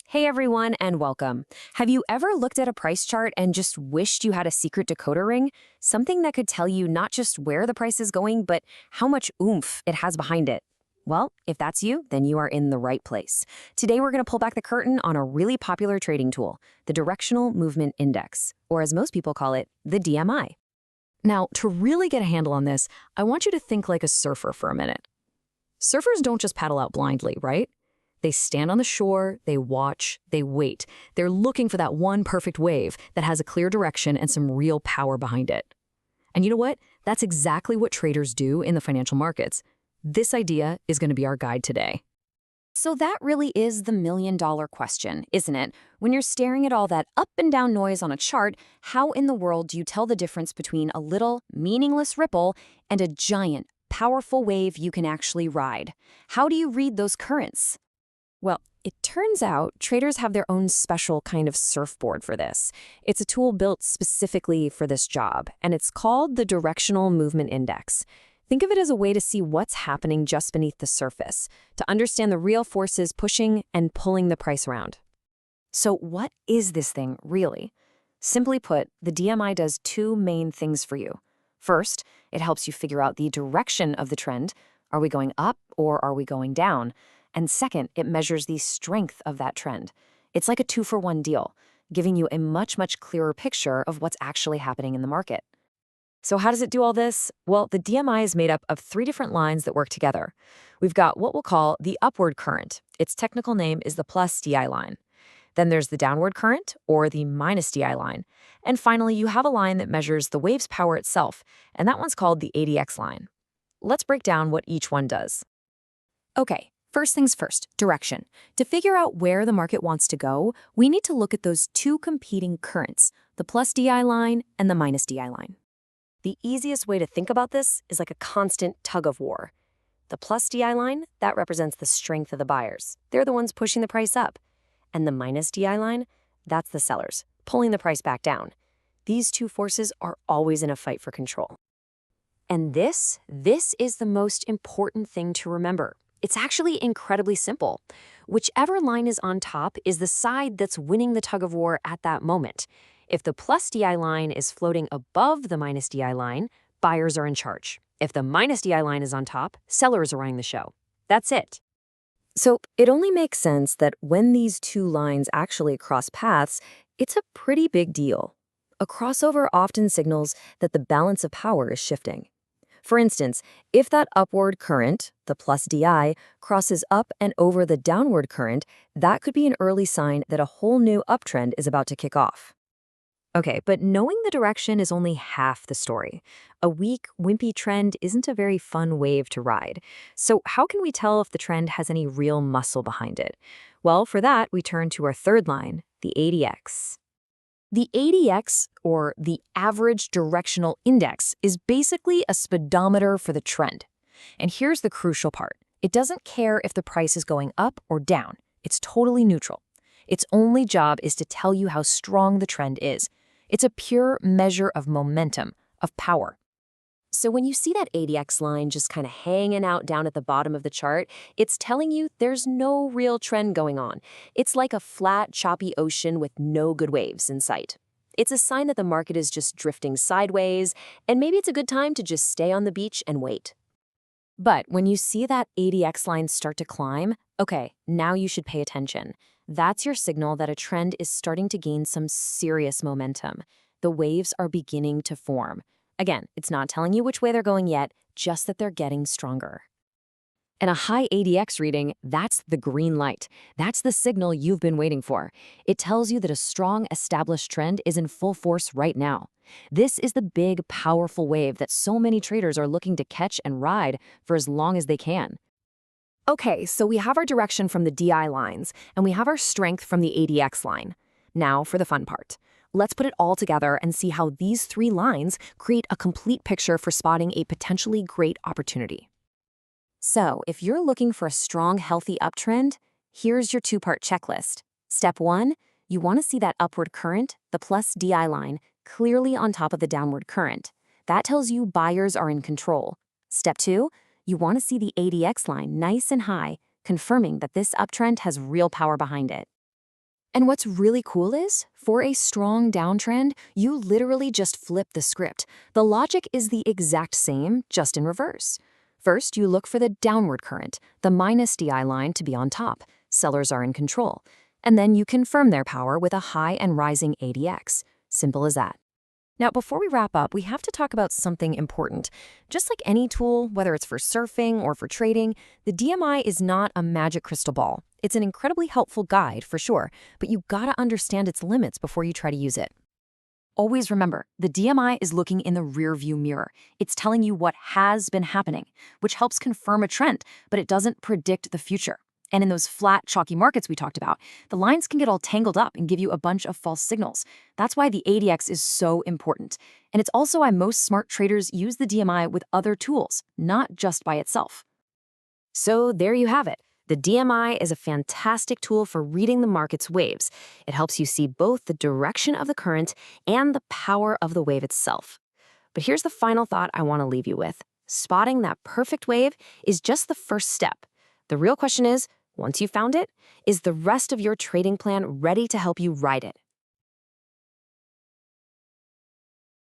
Hey everyone, and welcome. Have you ever looked at a price chart and just wished you had a secret decoder ring? Something that could tell you not just where the price is going, but how much oomph it has behind it. Well, if that's you, then you are in the right place. Today we're going to pull back the curtain on a really popular trading tool, the Directional Movement Index, or as most people call it, the DMI. Now, to really get a handle on this, I want you to think like a surfer for a minute. Surfers don't just paddle out blindly, right? They stand on the shore, they watch, they wait. They're looking for that one perfect wave that has a clear direction and some real power behind it. And you know what? That's exactly what traders do in the financial markets. This idea is going to be our guide today. So that really is the million-dollar question, isn't it? When you're staring at all that up and down noise on a chart, how in the world do you tell the difference between a little, meaningless ripple and a giant, powerful wave you can actually ride? How do you read those currents? Well, it turns out traders have their own special kind of surfboard for this. It's a tool built specifically for this job, and it's called the Directional Movement Index. Think of it as a way to see what's happening just beneath the surface, to understand the real forces pushing and pulling the price around. So what is this thing, really? Simply put, the DMI does two main things for you. First, it helps you figure out the direction of the trend. Are we going up or are we going down? And second, it measures the strength of that trend. It's like a two-for-one deal, giving you a much, much clearer picture of what's actually happening in the market. So how does it do all this? Well, the DMI is made up of three different lines that work together. We've got what we'll call the upward current. Its technical name is the plus DI line. Then there's the downward current, or the minus DI line. And finally, you have a line that measures the wave's power itself, and that one's called the ADX line. Let's break down what each one does. Okay. First things first, direction. To figure out where the market wants to go, we need to look at those two competing currents, the plus DI line and the minus DI line. The easiest way to think about this is like a constant tug of war. The plus DI line, that represents the strength of the buyers. They're the ones pushing the price up. And the minus DI line, that's the sellers, pulling the price back down. These two forces are always in a fight for control. And this is the most important thing to remember. It's actually incredibly simple. Whichever line is on top is the side that's winning the tug of war at that moment. If the plus DI line is floating above the minus DI line, buyers are in charge. If the minus DI line is on top, sellers are running the show. That's it. So it only makes sense that when these two lines actually cross paths, it's a pretty big deal. A crossover often signals that the balance of power is shifting. For instance, if that upward current, the plus DI, crosses up and over the downward current, that could be an early sign that a whole new uptrend is about to kick off. Okay, but knowing the direction is only half the story. A weak, wimpy trend isn't a very fun wave to ride. So how can we tell if the trend has any real muscle behind it? Well, for that, we turn to our third line, the ADX. The ADX, or the Average Directional Index, is basically a speedometer for the trend. And here's the crucial part. It doesn't care if the price is going up or down. It's totally neutral. Its only job is to tell you how strong the trend is. It's a pure measure of momentum, of power. So when you see that ADX line just kind of hanging out down at the bottom of the chart, it's telling you there's no real trend going on. It's like a flat, choppy ocean with no good waves in sight. It's a sign that the market is just drifting sideways, and maybe it's a good time to just stay on the beach and wait. But when you see that ADX line start to climb, okay, now you should pay attention. That's your signal that a trend is starting to gain some serious momentum. The waves are beginning to form. Again, it's not telling you which way they're going yet, just that they're getting stronger. And a high ADX reading, that's the green light. That's the signal you've been waiting for. It tells you that a strong, established trend is in full force right now. This is the big, powerful wave that so many traders are looking to catch and ride for as long as they can. Okay, so we have our direction from the DI lines, and we have our strength from the ADX line. Now for the fun part. Let's put it all together and see how these three lines create a complete picture for spotting a potentially great opportunity. So, if you're looking for a strong, healthy uptrend, here's your two-part checklist. Step 1, you want to see that upward current, the plus DI line, clearly on top of the downward current. That tells you buyers are in control. Step 2, you want to see the ADX line nice and high, confirming that this uptrend has real power behind it. And what's really cool is, for a strong downtrend, you literally just flip the script. The logic is the exact same, just in reverse. First, you look for the downward current, the minus DI line to be on top. Sellers are in control. And then you confirm their power with a high and rising ADX. Simple as that. Now, before we wrap up, we have to talk about something important. Just like any tool, whether it's for surfing or for trading, the DMI is not a magic crystal ball. It's an incredibly helpful guide, for sure, but you gotta understand its limits before you try to use it. Always remember, the DMI is looking in the rearview mirror. It's telling you what has been happening, which helps confirm a trend, but it doesn't predict the future. And in those flat, chalky markets we talked about, the lines can get all tangled up and give you a bunch of false signals. That's why the ADX is so important. And it's also why most smart traders use the DMI with other tools, not just by itself. So there you have it. The DMI is a fantastic tool for reading the market's waves. It helps you see both the direction of the current and the power of the wave itself. But here's the final thought I want to leave you with. Spotting that perfect wave is just the first step. The real question is, once you've found it, is the rest of your trading plan ready to help you ride it?